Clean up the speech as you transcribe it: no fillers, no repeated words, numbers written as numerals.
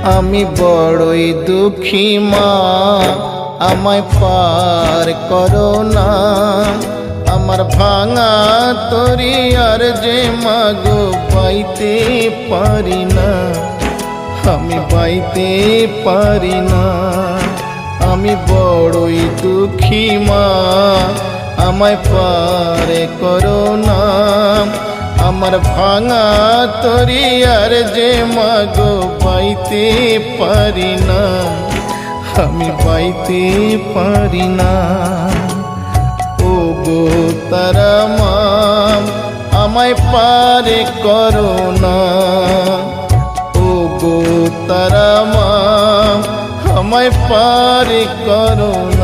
আমি বড়ই দুঃখী মা, আমায় পার করো না। আমার ভাঙা তরি আর যে মাগো পাইতে পারি না, আমি পাইতে পারি না। আমি বড়ই দুঃখী মা, আমায় পার করো না। আমার ভাঙা তরি আর যে মাগো পাইতে পারি না, আমি পাইতে পারি না। ও গো তারা মা, আমায় পার করো না। ও গো তারা মা, আমায় পার করো না।